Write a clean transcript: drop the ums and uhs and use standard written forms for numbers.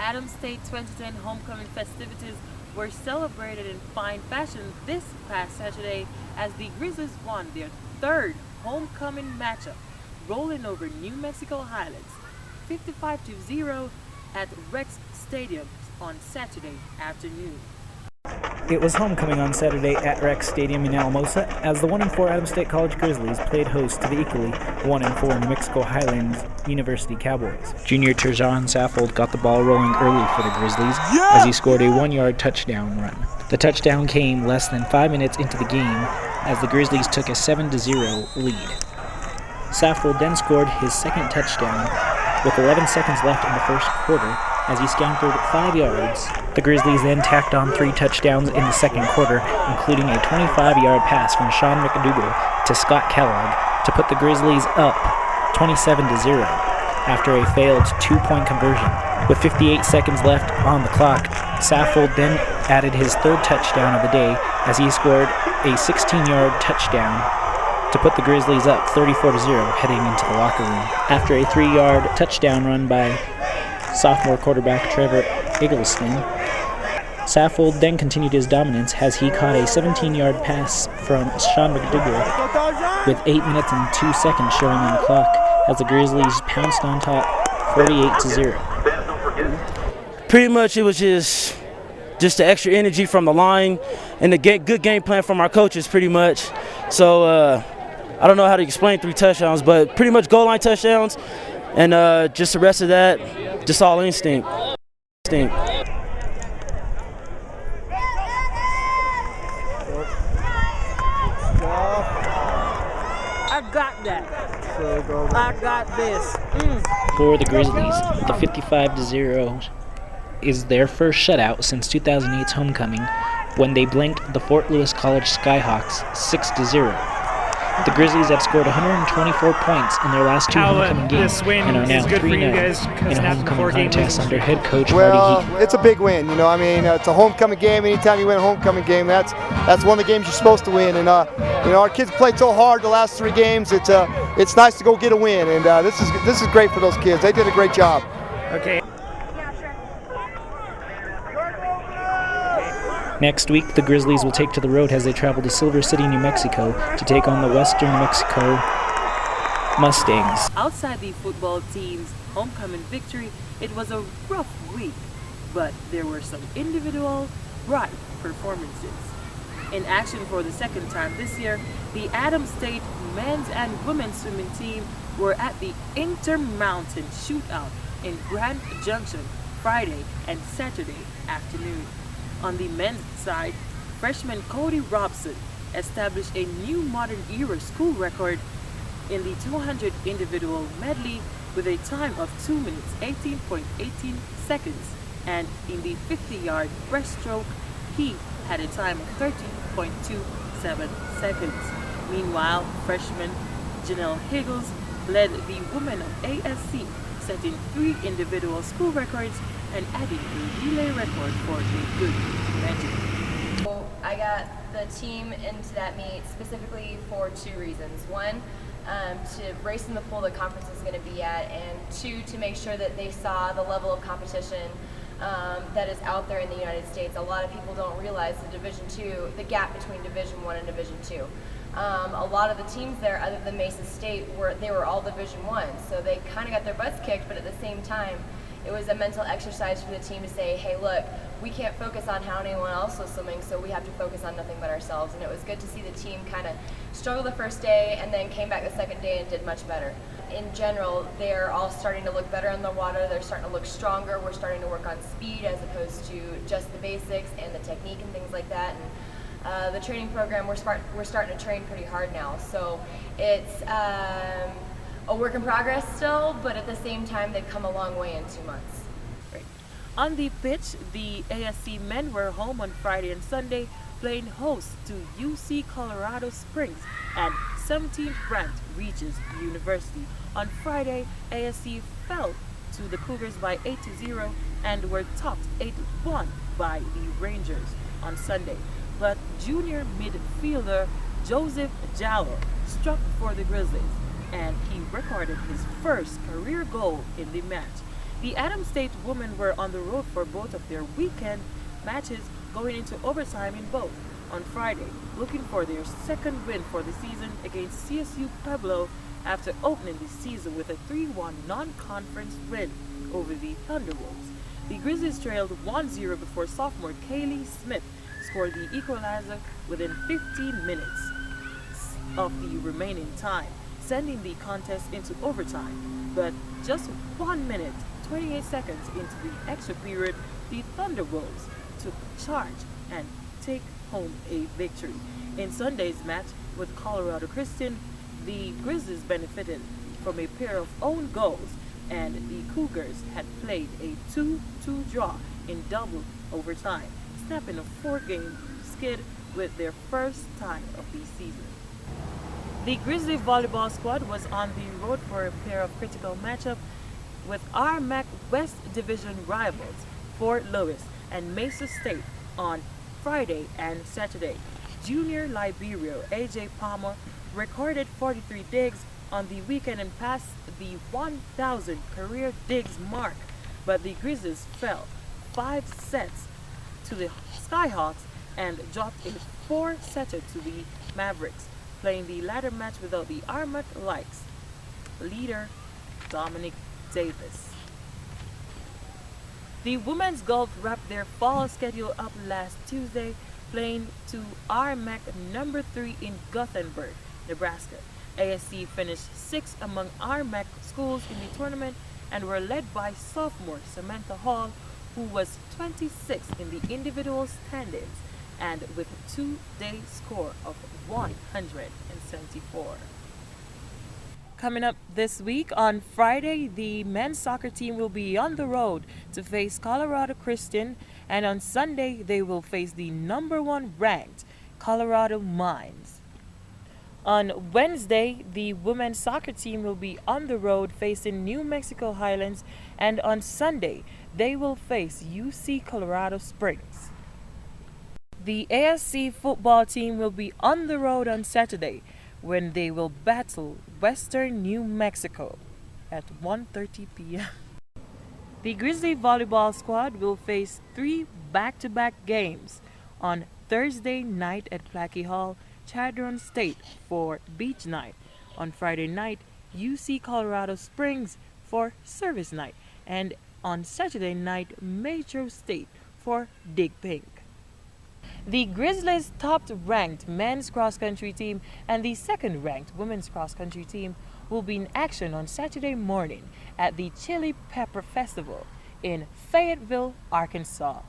Adams State 2010 homecoming festivities were celebrated in fine fashion this past Saturday as the Grizzlies won their third homecoming matchup, rolling over New Mexico Highlands 55-0 at Rex Stadium on Saturday afternoon. It was homecoming on Saturday at Rex Stadium in Alamosa as the 1-4 Adams State College Grizzlies played host to the equally 1-4 New Mexico Highlands University Cowboys. Junior Terjan Saffold got the ball rolling early for the Grizzlies as he scored a 1-yard touchdown run. The touchdown came less than 5 minutes into the game as the Grizzlies took a 7-0 lead. Saffold then scored his second touchdown with 11 seconds left in the first quarter as he scampered 5 yards. The Grizzlies then tacked on 3 touchdowns in the second quarter, including a 25-yard pass from Sean McDougal to Scott Kellogg to put the Grizzlies up 27-0 after a failed 2-point conversion. With 58 seconds left on the clock, Saffold then added his third touchdown of the day as he scored a 16-yard touchdown to put the Grizzlies up 34-0 heading into the locker room. After a 3-yard touchdown run by sophomore quarterback Trevor Eggleston, Saffold then continued his dominance as he caught a 17-yard pass from Sean McDougal with 8 minutes and 2 seconds showing on the clock as the Grizzlies pounced on top 48-0. Pretty much it was just the extra energy from the line and the good game plan from our coaches pretty much. So I don't know how to explain 3 touchdowns, but pretty much goal line touchdowns and just the rest of that, just all instinct. I got that. I got this. For the Grizzlies, the 55-0 is their first shutout since 2008's homecoming when they blanked the Fort Lewis College Skyhawks 6-0. The Grizzlies have scored 124 points in their last 2 homecoming games and are now 3-0 in a homecoming contest under head coach Marty Heath. It's a big win, you know. I mean, it's a homecoming game. Anytime you win a homecoming game, that's one of the games you're supposed to win. And you know, our kids played so hard the last 3 games. It's nice to go get a win, and this is great for those kids. They did a great job. Okay. Next week, the Grizzlies will take to the road as they travel to Silver City, New Mexico to take on the Western New Mexico Mustangs. Outside the football team's homecoming victory, it was a rough week, but there were some individual bright performances. In action for the second time this year, the Adams State men's and women's swimming team were at the Intermountain Shootout in Grand Junction Friday and Saturday afternoon. On the men's side, freshman Cody Robson established a new modern era school record in the 200 individual medley with a time of 2 minutes 18.18 seconds, and in the 50-yard breaststroke, he had a time of 13.27 seconds. Meanwhile, freshman Janelle Higgles led the women of ASC, setting 3 individual school records and adding a relay record for a good measure. So I got the team into that meet specifically for 2 reasons. 1, to race in the pool the conference is going to be at, and 2, to make sure that they saw the level of competition that is out there in the United States. A lot of people don't realize the gap between Division I and Division II. A lot of the teams there, other than Mesa State, they were all Division I, so they kind of got their butts kicked, but at the same time, it was a mental exercise for the team to say, hey, look, we can't focus on how anyone else was swimming, so we have to focus on nothing but ourselves. And it was good to see the team kind of struggle the first day and then came back the second day and did much better. In general, they're all starting to look better in the water. They're starting to look stronger. We're starting to work on speed as opposed to just the basics and the technique and things like that. And the training program, we're starting to train pretty hard now. So it's a work in progress still, but at the same time, they've come a long way in 2 months. Right. On the pitch, the ASC men were home on Friday and Sunday, playing host to UC Colorado Springs and 17th ranked Regis University. On Friday, ASC fell to the Cougars by 8-0 and were topped 8-1 by the Rangers on Sunday. But junior midfielder Joseph Jallo struck for the Grizzlies, and he recorded his first career goal in the match. The Adams State women were on the road for both of their weekend matches, going into overtime in both on Friday, looking for their second win for the season against CSU Pueblo after opening the season with a 3-1 non-conference win over the Thunderwolves. The Grizzlies trailed 1-0 before sophomore Kaylee Smith scored the equalizer within 15 minutes of the remaining time, sending the contest into overtime. But just 1 minute, 28 seconds into the extra period, the Thunderwolves took charge and take home a victory. In Sunday's match with Colorado Christian, the Grizzlies benefited from a pair of own goals, and the Cougars had played a 2-2 draw in double overtime, snapping a 4-game skid with their first tie of the season. The Grizzly volleyball squad was on the road for a pair of critical matchups with RMAC West Division rivals Fort Lewis and Mesa State on Friday and Saturday. Junior Libero AJ Palmer recorded 43 digs on the weekend and passed the 1,000 career digs mark, but the Grizzlies fell 5 sets to the Skyhawks and dropped a 4-setter to the Mavericks, playing the latter match without the RMAC Likes leader Dominic Davis. The women's golf wrapped their fall schedule up last Tuesday, playing to RMAC number 3 in Gothenburg, Nebraska. ASC finished 6th among RMAC schools in the tournament and were led by sophomore Samantha Hall, who was 26th in the individual standings and with a 2-day score of 174. Coming up this week on Friday, the men's soccer team will be on the road to face Colorado Christian, and on Sunday they will face the number 1 ranked Colorado Mines. On Wednesday, the women's soccer team will be on the road facing New Mexico Highlands, and on Sunday they will face UC Colorado Springs. The ASC football team will be on the road on Saturday when they will battle Western New Mexico at 1:30 p.m. The Grizzly volleyball squad will face 3 back-to-back games on Thursday night at Plackey Hall, Chadron State for Beach Night. On Friday night, UC Colorado Springs for Service Night. And on Saturday night, Metro State for Dig Pink. The Grizzlies' top-ranked men's cross-country team and the second-ranked women's cross-country team will be in action on Saturday morning at the Chili Pepper Festival in Fayetteville, Arkansas.